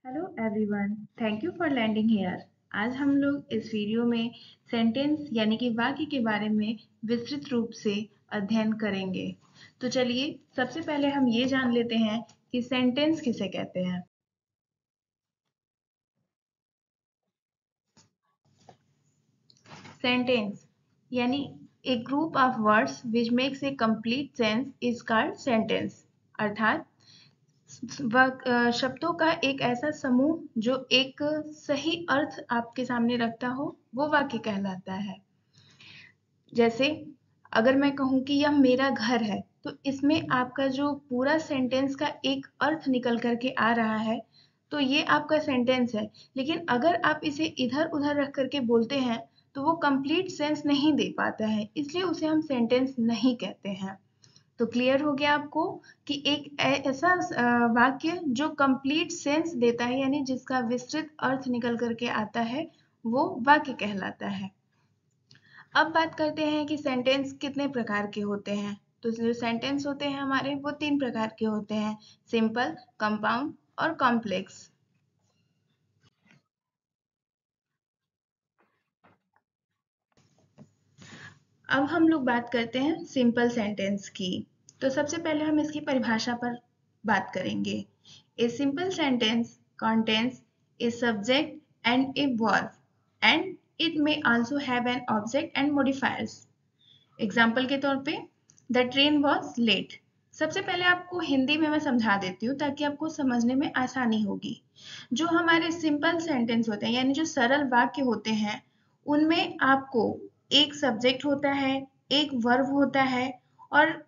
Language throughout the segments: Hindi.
Hello everyone, thank you for landing here. आज हम लोग इस वीडियो में सेंटेंस यानी कि वाक्य के बारे में विस्तृत रूप से अध्ययन करेंगे। तो चलिए सबसे पहले हम ये जान लेते हैं कि सेंटेंस किसे कहते हैं। सेंटेंस यानी a group of words which makes a complete sense is called sentence. अर्थात शब्दों का एक ऐसा समूह जो एक सही अर्थ आपके सामने रखता हो, वो वाक्य कहलाता है। जैसे अगर मैं कहूँ कि यह मेरा घर है, तो इसमें आपका जो पूरा सेंटेंस का एक अर्थ निकल करके आ रहा है, तो ये आपका सेंटेंस है। लेकिन अगर आप इसे इधर-उधर रख करके बोलते हैं, तो वो कंप्लीट सेंस नहीं दे पाता है, इसलिए उसे हम सेंटेंस नहीं कहते हैं। तो क्लियर हो गया आपको कि एक ऐसा वाक्य जो कंप्लीट सेंस देता है, यानी जिसका विस्तृत अर्थ निकल करके आता है, वो वाक्य कहलाता है। अब बात करते हैं कि सेंटेंस कितने प्रकार के होते हैं। तो जो सेंटेंस होते हैं हमारे, वो 3 प्रकार के होते हैं: सिंपल, कंपाउंड और कॉम्प्लेक्स। अब हम लोग बात करते हैं सिंपल सेंटेंस की। तो सबसे पहले हम इसकी परिभाषा पर बात करेंगे। A simple sentence contains a subject and a verb and it may also have an object and modifiers. Example के तौर पे द ट्रेन वॉज लेट। सबसे पहले आपको हिंदी में मैं समझा देती हूँ ताकि आपको समझने में आसानी होगी। जो हमारे सिंपल सेंटेंस होते हैं यानी जो सरल वाक्य होते हैं, उनमें आपको एक सब्जेक्ट होता है, एक वर्ब होता है और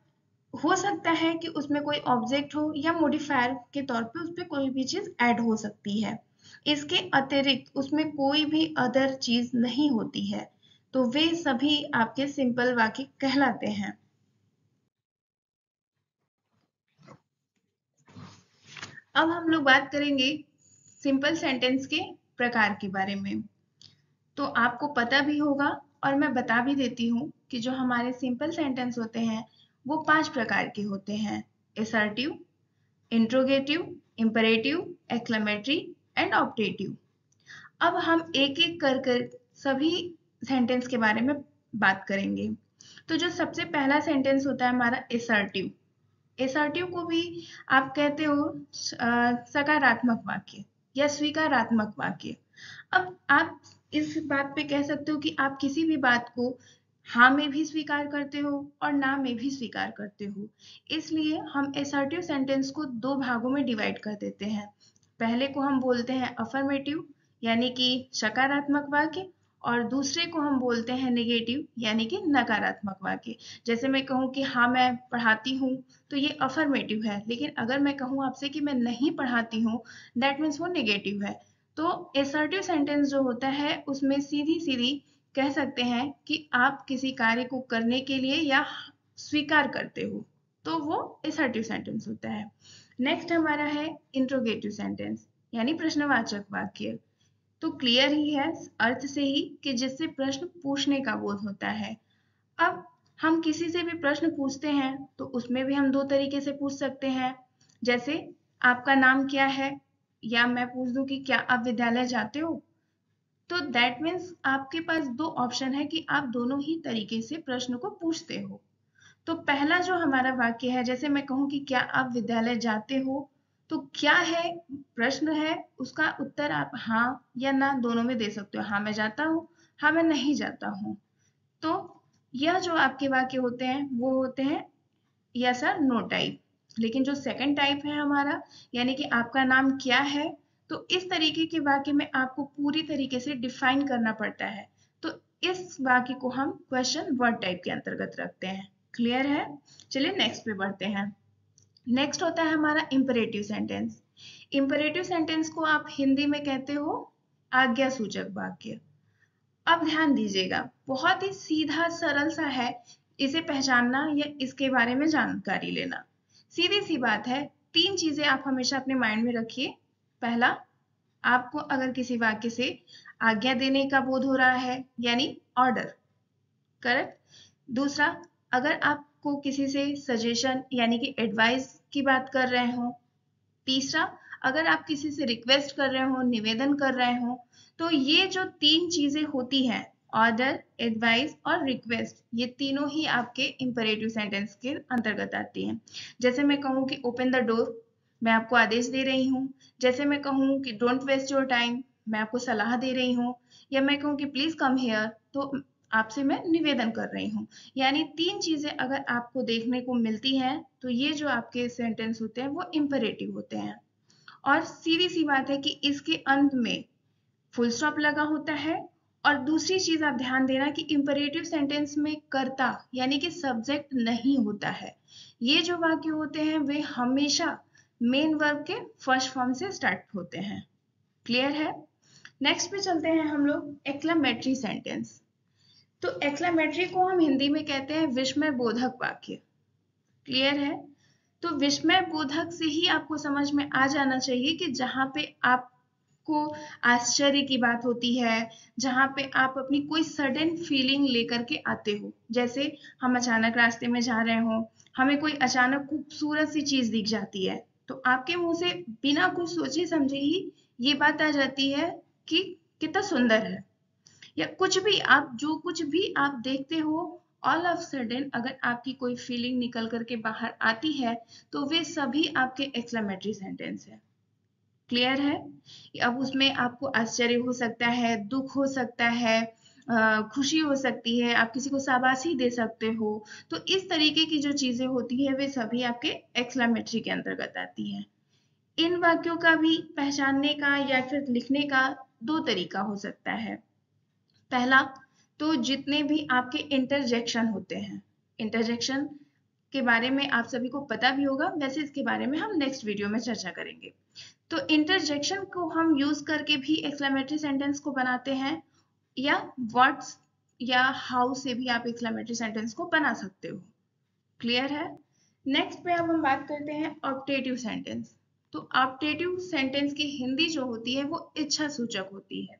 हो सकता है कि उसमें कोई ऑब्जेक्ट हो या मॉडिफायर के तौर पे उस पे कोई भी चीज़ ऐड हो सकती है। इसके अतिरिक्त उसमें कोई भी अदर चीज़ नहीं होती है। तो वे सभी आपके सिंपल वाक्य कहलाते हैं। अब हम लोग बात करेंगे सिंपल सेंटेंस के प्रकार के बारे में। तो आपको पता भी होगा और मैं बता भी देती हूँ कि जो हमारे सिंपल सेंटेंस होते हैं, वो 5 प्रकार के होते हैं: assertive, interrogative, imperative, exclamatory and optative. अब हम एक-एक कर सभी सेंटेंस के बारे में बात करेंगे। तो जो सबसे पहला सेंटेंस होता है हमारा असर्टिव। असर्टिव को भी आप कहते हो सकारात्मक वाक्य या स्वीकारात्मक वाक्य। अब आप इस बात पे कह सकते हो कि आप किसी भी बात को हाँ में भी स्वीकार करते हो और ना में भी स्वीकार करते हो। इसलिए हम असर्टिव सेंटेंस को 2 भागों में डिवाइड कर देते हैं। पहले को हम बोलते हैं अफर्मेटिव यानी कि सकारात्मक वाक्य, और दूसरे को हम बोलते हैं नेगेटिव यानी कि नकारात्मक वाक्य। जैसे मैं कहूँ कि हाँ मैं पढ़ाती हूँ, तो ये अफर्मेटिव है, लेकिन अगर मैं कहूँ आपसे कि मैं नहीं पढ़ाती हूँ, दैट मीन्स वो नेगेटिव है। तो असर्टिव सेंटेंस जो होता है उसमें सीधी-सीधी कह सकते हैं कि आप किसी कार्य को करने के लिए या स्वीकार करते हो, तो वो असर्टिव सेंटेंस होता है। नेक्स्ट हमारा है इंट्रोगेटिव सेंटेंस यानी प्रश्नवाचक वाक्य। तो क्लियर ही है अर्थ से ही कि जिससे प्रश्न पूछने का बोध होता है। अब हम किसी से भी प्रश्न पूछते हैं तो उसमें भी हम 2 तरीके से पूछ सकते हैं। जैसे आपका नाम क्या है? या मैं पूछ दूँ कि क्या आप विद्यालय जाते हो? तो दैट मीन्स आपके पास 2 ऑप्शन है कि आप दोनों ही तरीके से प्रश्न को पूछते हो। तो पहला जो हमारा वाक्य है, जैसे मैं कहूँ कि क्या आप विद्यालय जाते हो? तो क्या है, प्रश्न है, उसका उत्तर आप हाँ या ना दोनों में दे सकते हो। हाँ मैं जाता हूँ, हाँ मैं नहीं जाता हूँ। तो यह जो आपके वाक्य होते हैं वो होते हैं यस और नो टाइप। लेकिन जो सेकंड टाइप है हमारा यानी कि आपका नाम क्या है, तो इस तरीके के वाक्य में आपको पूरी तरीके से डिफाइन करना पड़ता है। तो इस वाक्य को हम क्वेश्चन वर्ड टाइप के अंतर्गत रखते हैं। क्लियर है? चलिए नेक्स्ट पे बढ़ते हैं। नेक्स्ट होता है हमारा इम्परेटिव सेंटेंस। इम्परेटिव सेंटेंस को आप हिंदी में कहते हो आज्ञा सूचक वाक्य। अब ध्यान दीजिएगा, बहुत ही सीधा सरल सा है इसे पहचानना या इसके बारे में जानकारी लेना। सीधी सी बात है, 3 चीजें आप हमेशा अपने माइंड में रखिए। पहला, आपको अगर किसी वाक्य से आज्ञा देने का बोध हो रहा है यानी ऑर्डर, करेक्ट। दूसरा, अगर आपको किसी से सजेशन यानी कि एडवाइस की बात कर रहे हो। तीसरा, अगर आप किसी से रिक्वेस्ट कर रहे हो, निवेदन कर रहे हो, तो ये जो 3 चीजें होती हैं, ऑर्डर, एडवाइस और रिक्वेस्ट, ये तीनों ही आपके इंपेरेटिव सेंटेंस के अंतर्गत आती हैं। जैसे मैं कहूँ कि ओपन द डोर, मैं आपको आदेश दे रही हूँ। जैसे मैं कहूँ कि डोंट वेस्ट योर टाइम, मैं आपको सलाह दे रही हूँ। या मैं कहूँ कि प्लीज कम हियर, तो आपसे मैं निवेदन कर रही हूँ। यानी 3 चीजें अगर आपको देखने को मिलती हैं, तो ये जो आपके सेंटेंस होते हैं वो इंपेरेटिव होते हैं। और सीधी सी बात है कि इसके अंत में फुल स्टॉप लगा होता है। और दूसरी चीज आप ध्यान देना कि इंपेरेटिव सेंटेंस में कर्ता यानी कि सब्जेक्ट नहीं होता है। ये जो वाक्य होते हैं वे हमेशा मेन वर्ब के फर्स्ट फॉर्म से स्टार्ट होते हैं। क्लियर है? नेक्स्ट पे चलते हैं हम लोग एक्लामेटरी सेंटेंस। तो एक्लामेटरी को हम हिंदी में कहते हैं विस्मय बोधक वाक्य। क्लियर है? तो विस्मय बोधक से ही आपको समझ में आ जाना चाहिए कि जहां पे आपको आश्चर्य की बात होती है, जहां पे आप अपनी कोई सडन फीलिंग लेकर के आते हो। जैसे हम अचानक रास्ते में जा रहे हो, हमें कोई अचानक खूबसूरत सी चीज दिख जाती है, तो आपके मुंह से बिना कुछ सोचे समझे ही ये बात आ जाती है कि कितना सुंदर है। या कुछ भी आप जो कुछ भी आप देखते हो, ऑल ऑफ सडन अगर आपकी कोई फीलिंग निकल करके बाहर आती है, तो वे सभी आपके एक्सक्लेमेटरी सेंटेंस है। क्लियर है? अब उसमें आपको आश्चर्य हो सकता है, दुख हो सकता है, खुशी हो सकती है, आप किसी को शाबाशी दे सकते हो। तो इस तरीके की जो चीजें होती है वे सभी आपके एक्सक्लेमेटरी के अंतर्गत आती हैं। इन वाक्यों का भी पहचानने का या फिर लिखने का 2 तरीका हो सकता है। पहला, तो जितने भी आपके इंटरजेक्शन होते हैं, इंटरजेक्शन के बारे में आप सभी को पता भी होगा, वैसे इसके बारे में हम नेक्स्ट वीडियो में चर्चा करेंगे। तो इंटरजेक्शन को हम यूज करके भी एक्सक्लेमेटरी सेंटेंस को बनाते हैं, या व्हाट्स या हाउ से भी आप एक्सक्लेमेटरी सेंटेंस को बना सकते हो। क्लियर है? नेक्स्ट पे अब हम बात करते हैं ऑप्टेटिव सेंटेंस। तो ऑप्टेटिव सेंटेंस की हिंदी जो होती है वो इच्छा सूचक होती है।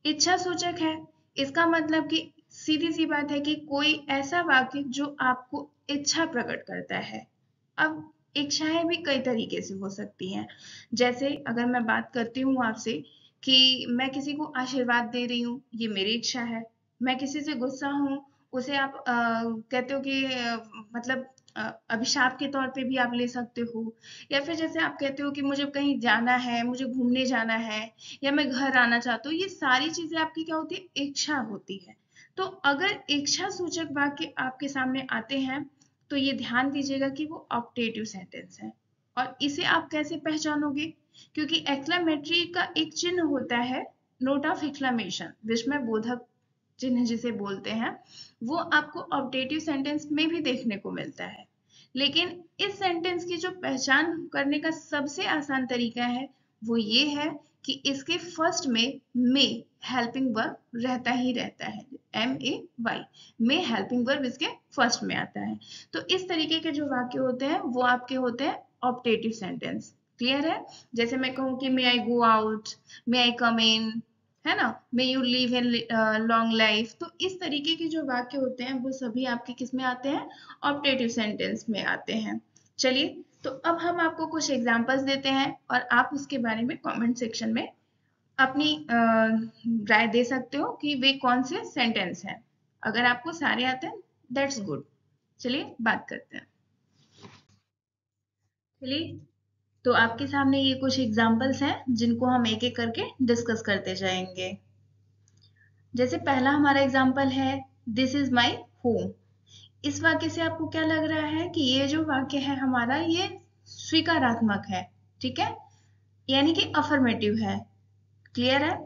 इच्छा सूचक है, इसका मतलब कि सीधी सी बात है कि कोई ऐसा वाक्य जो आपको इच्छा प्रकट करता है। अब इच्छाएं भी कई तरीके से हो सकती हैं। जैसे अगर मैं बात करती हूँ आपसे कि मैं किसी को आशीर्वाद दे रही हूँ, ये मेरी इच्छा है। मैं किसी से गुस्सा हूँ, उसे आप कहते हो कि मतलब अभिशाप के तौर पे भी आप ले सकते हो। या फिर जैसे आप कहते हो कि मुझे कहीं जाना है, मुझे घूमने जाना है, या मैं घर आना चाहता हूँ, ये सारी चीजें आपकी क्या होती है? इच्छा होती है। तो अगर इच्छा सूचक वाक्य आपके सामने आते हैं, तो ये ध्यान दीजिएगा कि वो ऑप्टेटिव सेंटेंस है। और इसे आप कैसे पहचानोगे? क्योंकि एक्सक्लेमेटरी का एक चिन्ह होता है, नोट ऑफ एक्सक्लेमेशन, विस्मय बोधक चिन्ह जिसे बोलते हैं, वो आपको ऑप्टेटिव सेंटेंस में भी देखने को मिलता है। लेकिन इस सेंटेंस की जो पहचान करने का सबसे आसान तरीका है वो ये है कि इसके फर्स्ट में हेल्पिंग वर्ब रहता ही रहता है। MAY, में हेल्पिंग वर्ब इसके फर्स्ट में आता है। तो इस तरीके के जो वाक्य होते हैं वो आपके होते हैं ऑप्टेटिव सेंटेंस। क्लियर है? जैसे मैं कहूँ कि मे आई गो आउट, मे आई कम इन, है ना, may you live in long life. तो इस तरीके के जो वाक्य होते हैं वो सभी आपके किस में आते हैं? ऑप्टेटिव सेंटेंस में आते हैं। चलिए, तो अब हम आपको कुछ एग्जांपल्स देते हैं और आप उसके बारे में कमेंट सेक्शन में अपनी राय दे सकते हो कि वे कौन से सेंटेंस हैं। अगर आपको सारे आते हैं दैट्स गुड। चलिए बात करते हैं। चलिए, तो आपके सामने ये कुछ एग्जांपल्स हैं जिनको हम एक एक करके डिस्कस करते जाएंगे। जैसे पहला हमारा एग्जाम्पल है, दिस इज माई होम। इस वाक्य से आपको क्या लग रहा है कि ये जो वाक्य है हमारा ये स्वीकारात्मक है, ठीक है, यानी कि अफर्मेटिव है। क्लियर है?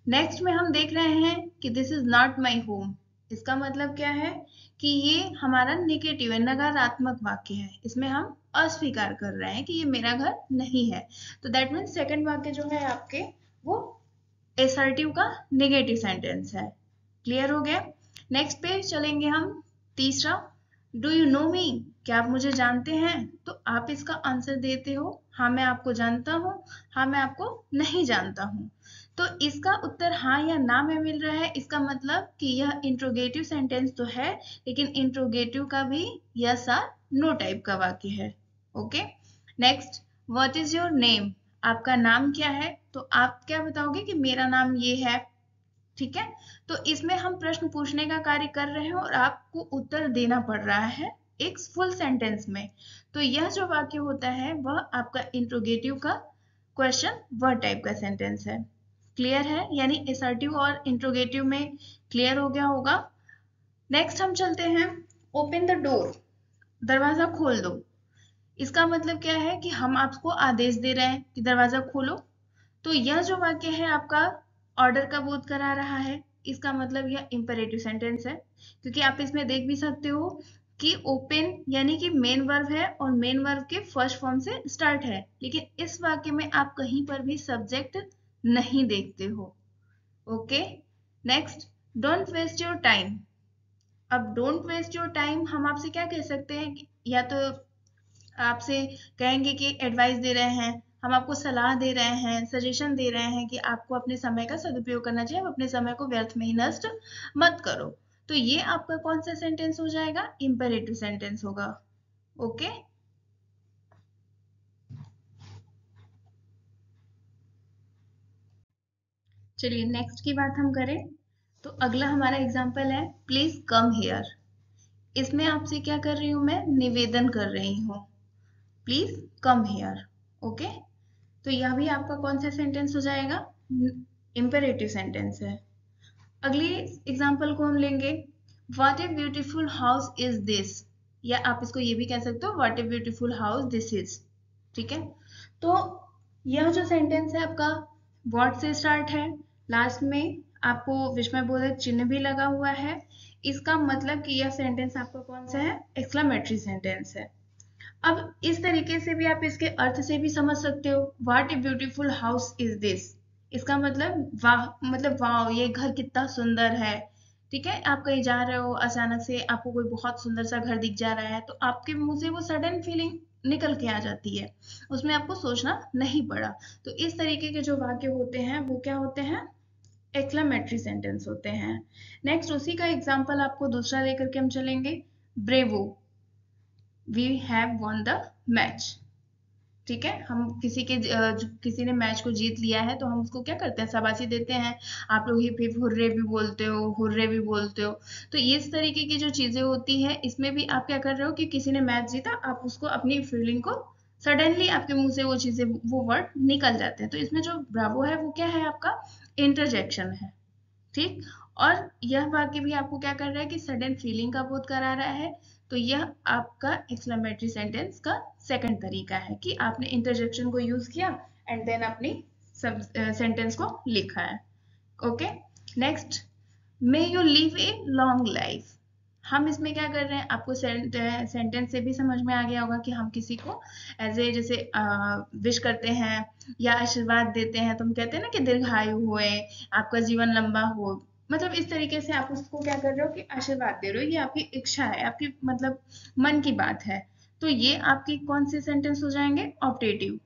नेक्स्ट में हम देख रहे हैं कि this is not my home. इसका मतलब क्या है कि ये हमारा नेगेटिव है, नकारात्मक वाक्य है। इसमें हम अस्वीकार कर रहे हैं कि ये मेरा घर नहीं है। तो दैट मीन्स सेकंड वाक्य जो है आपके वो एसर्टिव का नेगेटिव सेंटेंस है। क्लियर हो गया? नेक्स्ट पे चलेंगे हम। तीसरा, डू यू नो मी, क्या आप मुझे जानते हैं? तो आप इसका आंसर देते हो, हाँ मैं आपको जानता हूँ, हाँ मैं आपको नहीं जानता हूँ। तो इसका उत्तर हाँ या ना में मिल रहा है। इसका मतलब कि यह इंट्रोगेटिव सेंटेंस तो है, लेकिन इंट्रोगेटिव का भी यस और नो टाइप का वाक्य है। Okay. Next, what is your name, आपका नाम क्या है, तो आप क्या बताओगे कि मेरा नाम ये है। ठीक है, तो इसमें हम प्रश्न पूछने का कार्य कर रहे हैं और आपको उत्तर देना पड़ रहा है एक फुल सेंटेंस में। तो यह जो वाक्य होता है वह आपका इंट्रोगेटिव का क्वेश्चन वर्ड टाइप का सेंटेंस है। क्लियर है, यानी असर्टिव और इंट्रोगेटिव में क्लियर हो गया होगा। नेक्स्ट हम चलते हैं, ओपन द डोर, दरवाजा खोल दो। इसका मतलब क्या है कि हम आपको आदेश दे रहे हैं कि दरवाजा खोलो। तो यह जो वाक्य है आपका ऑर्डर का बोध करा रहा है। इसका मतलब यह इंपेरेटिव सेंटेंस है, क्योंकि आप इसमें देख भी सकते हो कि ओपन यानी कि मेन वर्ब है और मेन वर्ब के फर्स्ट फॉर्म से स्टार्ट है, लेकिन इस वाक्य में आप कहीं पर भी सब्जेक्ट नहीं देखते हो। Okay, next, don't waste your time. अब डोंट वेस्ट योर टाइम हम आपसे क्या कह सकते हैं कि या तो आपसे कहेंगे कि एडवाइस दे रहे हैं, हम आपको सलाह दे रहे हैं, सजेशन दे रहे हैं कि आपको अपने समय का सदुपयोग करना चाहिए, अपने समय को व्यर्थ में ही नष्ट मत करो। तो ये आपका कौन सा सेंटेंस हो जाएगा, इंपेरेटिव सेंटेंस होगा। ओके, चलिए नेक्स्ट की बात हम करें तो अगला हमारा एग्जाम्पल है प्लीज कम हियर। इसमें आपसे क्या कर रही हूं, मैं निवेदन कर रही हूँ, प्लीज कम हियर। ओके, तो यह भी आपका कौन सा सेंटेंस हो जाएगा, इंपेरेटिव सेंटेंस है। अगली एग्जांपल को हम लेंगे, what a beautiful house is this, या आप इसको ये भी कह सकते हो what a beautiful house this is. ठीक है, तो यह जो सेंटेंस है आपका व्हाट से स्टार्ट है, लास्ट में आपको विस्मयबोधक चिन्ह भी लगा हुआ है। इसका मतलब कि यह सेंटेंस आपका कौन सा है, एक्सक्लेमेटरी सेंटेंस है। अब इस तरीके से भी आप इसके अर्थ से भी समझ सकते हो, what a beautiful house is this. इसका मतलब वाह, मतलब वाह ये घर कितना सुंदर है। ठीक है, आप कहीं जा रहे हो, अचानक से आपको कोई बहुत सुंदर सा घर दिख जा रहा है, तो आपके मुंह से वो सडन फीलिंग निकल के आ जाती है, उसमें आपको सोचना नहीं पड़ा। तो इस तरीके के जो वाक्य होते हैं वो क्या होते हैं, एक्सक्लेमेटरी सेंटेंस होते हैं। नेक्स्ट उसी का एग्जाम्पल आपको दूसरा लेकर के हम चलेंगे, bravo, we have won the match. ठीक है, हम किसी ने मैच को जीत लिया है तो हम उसको क्या करते हैं, शाबाशी देते हैं। आप लोग हिप हिप हुर्रे भी बोलते हो, हुर्रे भी बोलते हो। तो इस तरीके की जो चीजें होती है इसमें भी आप क्या कर रहे हो कि किसी ने मैच जीता, आप उसको अपनी फीलिंग को सडनली आपके मुंह से वो चीजें वो वर्ड निकल जाते हैं। तो इसमें जो ब्रावो है वो क्या है, आपका इंटरजेक्शन है। ठीक, और यह वाक्य भी आपको क्या कर रहा है कि सडन फीलिंग का बोध करा रहा है। तो यह आपका एक्सक्लेमेटरी सेंटेंस का सेकंड तरीका है कि आपने इंटरजेक्शन को यूज किया एंड देन अपनी सब सेंटेंस को लिखा है। Okay, next, may you live a long life. हम इसमें क्या कर रहे हैं, आपको सेंटेंस से भी समझ में आ गया होगा कि हम किसी को एज ए जैसे विश करते हैं या आशीर्वाद देते हैं, तो हम कहते हैं ना कि दीर्घायु होए, आपका जीवन लंबा हो। मतलब इस तरीके से आप उसको क्या कर रहे हो कि आशीर्वाद दे रहे हो, ये आपकी इच्छा है, आपकी मतलब मन की बात है। तो ये आपकी कौन से सेंटेंस हो जाएंगे, ऑप्टेटिव।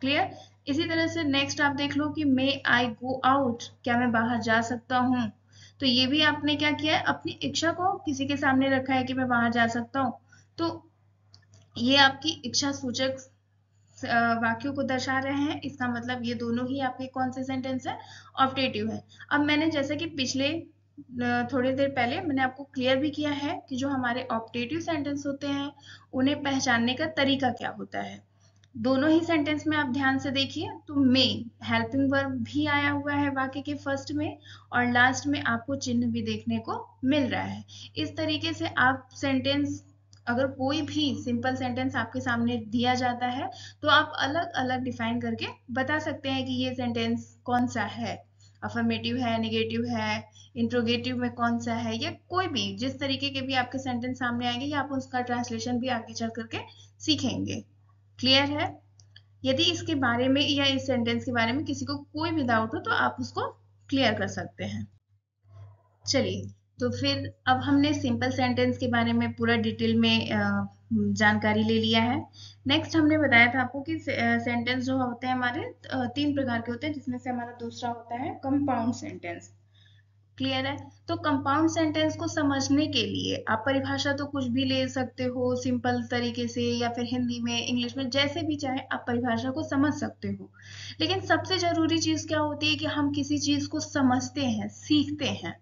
क्लियर, इसी तरह से नेक्स्ट आप देख लो कि मे आई गो आउट, क्या मैं बाहर जा सकता हूँ। तो ये भी आपने क्या किया है, अपनी इच्छा को किसी के सामने रखा है कि मैं बाहर जा सकता हूँ। तो ये आपकी इच्छा सूचक वाक्यों को दर्शा रहे हैं। इसका मतलब ये दोनों ही आपके कौन से सेंटेंस है, ऑप्टेटिव है। अब मैंने जैसे कि पिछले थोड़ी देर पहले मैंने आपको क्लियर भी किया है कि जो हमारे ऑप्टेटिव सेंटेंस होते हैं उन्हें पहचानने का तरीका क्या होता है। दोनों ही सेंटेंस में आप ध्यान से देखिए तो मे हेल्पिंग वर्ब भी आया हुआ है वाक्य के फर्स्ट में, और लास्ट में आपको चिन्ह भी देखने को मिल रहा है। इस तरीके से आप सेंटेंस, अगर कोई भी सिंपल सेंटेंस आपके सामने दिया जाता है तो आप अलग अलग डिफाइन करके बता सकते हैं कि ये सेंटेंस कौन सा है, अफर्मेटिव है, नेगेटिव है, इंट्रोगेटिव में कौन सा है, या कोई भी जिस तरीके के भी आपके सेंटेंस सामने आएंगे या आप उसका ट्रांसलेशन भी आगे चल करके सीखेंगे। क्लियर है, यदि इसके बारे में या इस सेंटेंस के बारे में किसी को कोई भी डाउट हो तो आप उसको क्लियर कर सकते हैं। चलिए, तो फिर अब हमने सिंपल सेंटेंस के बारे में पूरा डिटेल में जानकारी ले लिया है। नेक्स्ट हमने बताया था आपको कि सेंटेंस जो होते हैं हमारे तीन प्रकार के होते हैं, जिसमें से हमारा दूसरा होता है कंपाउंड सेंटेंस। क्लियर है? तो कंपाउंड सेंटेंस को समझने के लिए आप परिभाषा तो कुछ भी ले सकते हो सिंपल तरीके से, या फिर हिंदी में, इंग्लिश में, जैसे भी चाहे आप परिभाषा को समझ सकते हो। लेकिन सबसे जरूरी चीज क्या होती है कि हम किसी चीज को समझते हैं, सीखते हैं।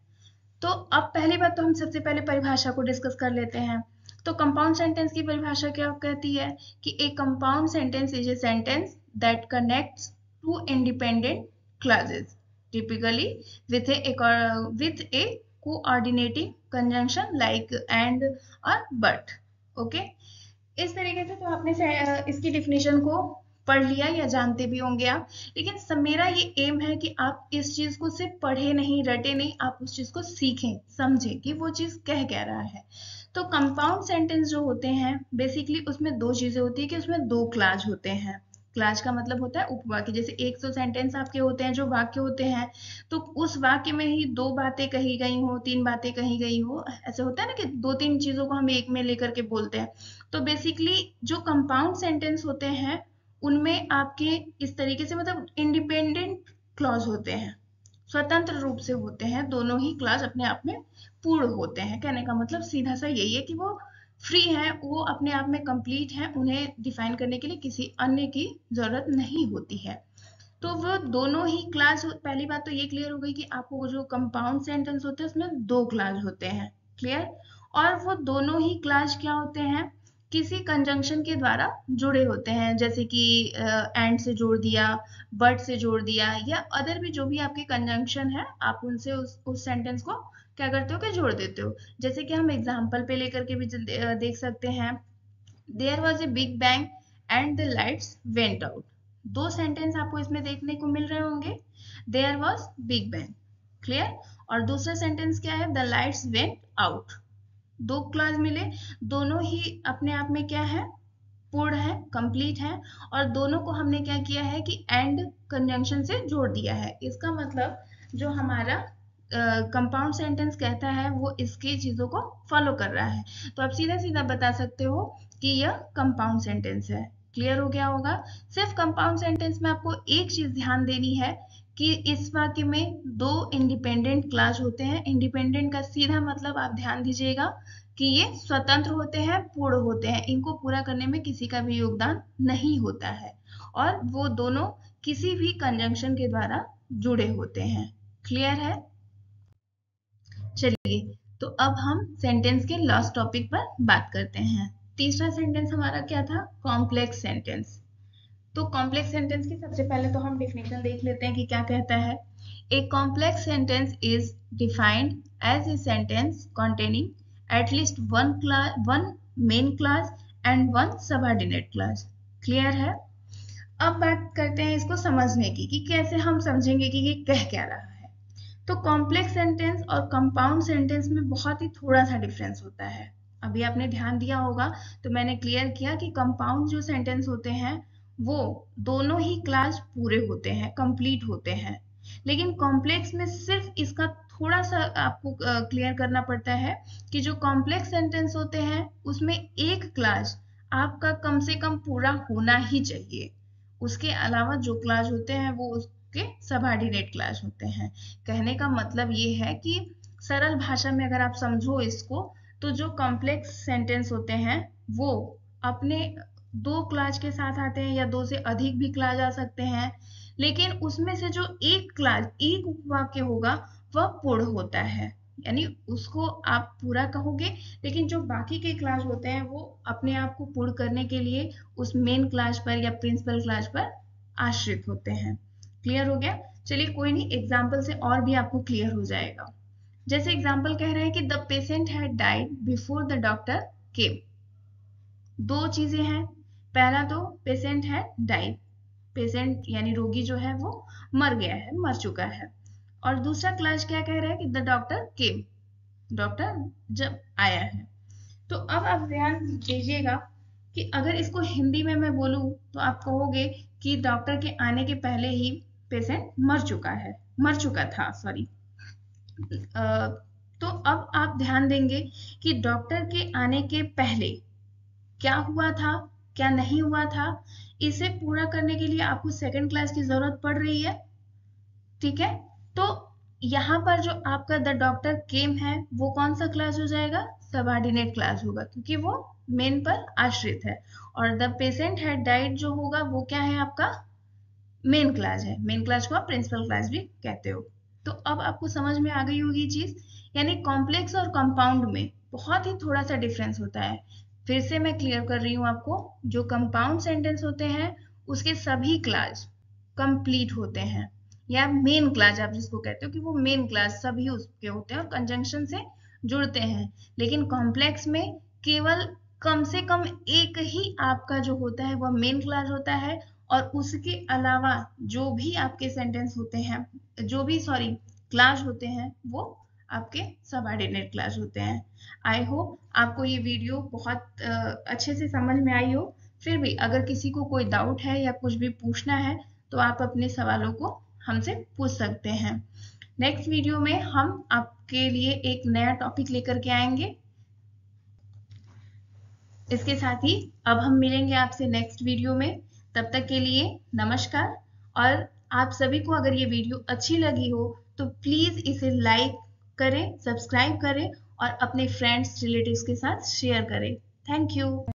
तो अब पहली बात तो हम सबसे पहले परिभाषा को डिस्कस कर लेते हैं। तो कंपाउंड सेंटेंस की परिभाषा क्या कहती है कि a compound sentence is a sentence that connects two independent clauses typically with a coordinating conjunction like and or but. Okay, इस तरीके से तो आपने इसकी डिफिनेशन को पढ़ लिया या जानते भी होंगे आप। लेकिन मेरा ये एम है कि आप इस चीज को सिर्फ पढ़े नहीं, रटे नहीं, आप उस चीज को सीखें, समझें कि वो चीज कह रहा है। तो कंपाउंड सेंटेंस जो होते हैं बेसिकली उसमें दो चीजें होती है कि उसमें दो क्लास होते हैं। क्लास का मतलब होता है उपवाक्य। जैसे 100 सेंटेंस आपके होते हैं जो वाक्य होते हैं, तो उस वाक्य में ही दो बातें कही गई हो, तीन बातें कही गई हो, ऐसे होता है ना कि दो तीन चीजों को हम एक में लेकर के बोलते हैं। तो बेसिकली जो कंपाउंड सेंटेंस होते हैं उनमें आपके इस तरीके से मतलब इंडिपेंडेंट क्लॉज होते हैं, स्वतंत्र रूप से होते हैं, दोनों ही क्लॉज अपने आप में पूर्ण होते हैं। कहने का मतलब सीधा सा यही है कि वो फ्री है, वो अपने आप में कंप्लीट है, उन्हें डिफाइन करने के लिए किसी अन्य की जरूरत नहीं होती है। तो वो दोनों ही क्लास, पहली बात तो ये क्लियर हो गई कि आपको जो कंपाउंड सेंटेंस होते हैं उसमें दो क्लास होते हैं। क्लियर? और वो दोनों ही क्लास क्या होते हैं, किसी कंजंक्शन के द्वारा जुड़े होते हैं, जैसे कि एंड से जोड़ दिया, बट से जोड़ दिया, या अदर भी जो भी आपके कंजंक्शन है आप उनसे उस सेंटेंस को क्या करते हो कि जोड़ देते हो। जैसे कि हम एग्जाम्पल पे लेकर के भी देख सकते हैं। There was a big bang and the lights went out. दो सेंटेंस आपको इसमें देखने को मिल रहे होंगे। There was big bang, clear, और दूसरा सेंटेंस क्या है, द लाइट्स वेंट आउट। दो क्लॉज मिले, दोनों ही अपने आप में क्या है, पूर्ण है, कंप्लीट है, और दोनों को हमने क्या किया है कि एंड कंजंक्शन से जोड़ दिया है। इसका मतलब जो हमारा कंपाउंड सेंटेंस कहता है वो इसकी चीजों को फॉलो कर रहा है। तो आप सीधा सीधा बता सकते हो कि यह कंपाउंड सेंटेंस है। क्लियर हो गया होगा? सिर्फ कंपाउंड सेंटेंस में आपको एक चीज ध्यान देनी है कि इस वाक्य में दो इंडिपेंडेंट क्लास होते हैं। इंडिपेंडेंट का सीधा मतलब आप ध्यान दीजिएगा कि ये स्वतंत्र होते हैं, पूर्ण होते हैं, इनको पूरा करने में किसी का भी योगदान नहीं होता है, और वो दोनों किसी भी कंजंक्शन के द्वारा जुड़े होते हैं। क्लियर है? चलिए, तो अब हम सेंटेंस के लास्ट टॉपिक पर बात करते हैं। तीसरा सेंटेंस हमारा क्या था, कॉम्प्लेक्स सेंटेंस। तो कॉम्प्लेक्स सेंटेंस की सबसे पहले तो हम डेफिनेशन देख लेते हैं कि क्या कहता है। A complex sentence is defined as a sentence containing at least one main class and one subordinate class. Clear है? अब बात करते हैं इसको समझने की कि कैसे हम समझेंगे कि ये कह क्या रहा है। तो कॉम्प्लेक्स सेंटेंस और कंपाउंड सेंटेंस में बहुत ही थोड़ा सा डिफरेंस होता है। अभी आपने ध्यान दिया होगा तो मैंने क्लियर किया कि कंपाउंड जो सेंटेंस होते हैं वो दोनों ही क्लास पूरे होते हैं, कंप्लीट होते हैं। लेकिन कॉम्प्लेक्स में सिर्फ इसका थोड़ा सा आपको क्लियर करना पड़ता है कि जो कॉम्प्लेक्स सेंटेंस होते हैं उसमें एक क्लास आपका कम से कम पूरा होना ही चाहिए। उसके अलावा जो क्लास होते हैं वो के सबऑर्डिनेट क्लास होते हैं। कहने का मतलब ये है कि सरल भाषा में अगर आप समझो इसको, तो जो कॉम्प्लेक्स सेंटेंस होते हैं वो अपने दो क्लास के साथ आते हैं या दो से अधिक भी क्लास आ सकते हैं, लेकिन उसमें से जो एक क्लास, एक उपवाक्य होगा वह पूर्ण होता है, यानी उसको आप पूरा कहोगे। लेकिन जो बाकी के क्लास होते हैं वो अपने आप को पूर्ण करने के लिए उस मेन क्लास पर या प्रिंसिपल क्लास पर आश्रित होते हैं। क्लियर हो गया? चलिए कोई नहीं, एग्जाम्पल से और भी आपको क्लियर हो जाएगा। जैसे एग्जाम्पल कह रहे हैं कि the patient had died before the doctor केम। दो चीजें हैं, पहला तो पेशेंट हैड डाइड, पेशेंट यानी रोगी जो है वो मर गया है, मर चुका है। और दूसरा क्लास क्या कह रहा है कि द डॉक्टर केम, डॉक्टर जब आया है। तो अब आप ध्यान दीजिएगा कि अगर इसको हिंदी में मैं बोलूं तो आप कहोगे कि डॉक्टर के आने के पहले ही पेशेंट मर चुका है, मर चुका था, सॉरी। तो अब आप ध्यान देंगे कि डॉक्टर के आने के पहले क्या हुआ था, क्या नहीं हुआ था, इसे पूरा करने के लिए आपको सेकंड क्लास की जरूरत पड़ रही है। ठीक है? तो यहाँ पर जो आपका द डॉक्टर केम है वो कौन सा क्लास हो जाएगा, सबऑर्डिनेट क्लास होगा, क्योंकि वो मेन पर आश्रित है। और द पेशेंट हैड डाइड जो होगा वो क्या है आपका, मेन क्लास है। मेन क्लास को आप प्रिंसिपल क्लास भी कहते हो। तो अब आपको समझ में आ गई होगी चीज, यानी कॉम्प्लेक्स और कंपाउंड में बहुत ही थोड़ा सा डिफरेंस होता है। फिर से मैं क्लियर कर रही हूँ आपको, जो कंपाउंड सेंटेंस होते हैं उसके सभी क्लास कंप्लीट होते हैं, या मेन क्लास आप जिसको कहते हो कि वो मेन क्लास सभी उसके होते हैं और कंजंक्शन से जुड़ते हैं। लेकिन कॉम्प्लेक्स में केवल कम से कम एक ही आपका जो होता है वह मेन क्लास होता है, और उसके अलावा जो भी आपके सेंटेंस होते हैं, जो भी सॉरी क्लास होते हैं, वो आपके सबऑर्डिनेट क्लास होते हैं। आई होप आपको ये वीडियो बहुत अच्छे से समझ में आई हो। फिर भी अगर किसी को कोई डाउट है या कुछ भी पूछना है तो आप अपने सवालों को हमसे पूछ सकते हैं। नेक्स्ट वीडियो में हम आपके लिए एक नया टॉपिक लेकर के आएंगे। इसके साथ ही अब हम मिलेंगे आपसे नेक्स्ट वीडियो में। तब तक के लिए नमस्कार। और आप सभी को अगर ये वीडियो अच्छी लगी हो तो प्लीज इसे लाइक करें, सब्सक्राइब करें और अपने फ्रेंड्स रिलेटिव्स के साथ शेयर करें। Thank you.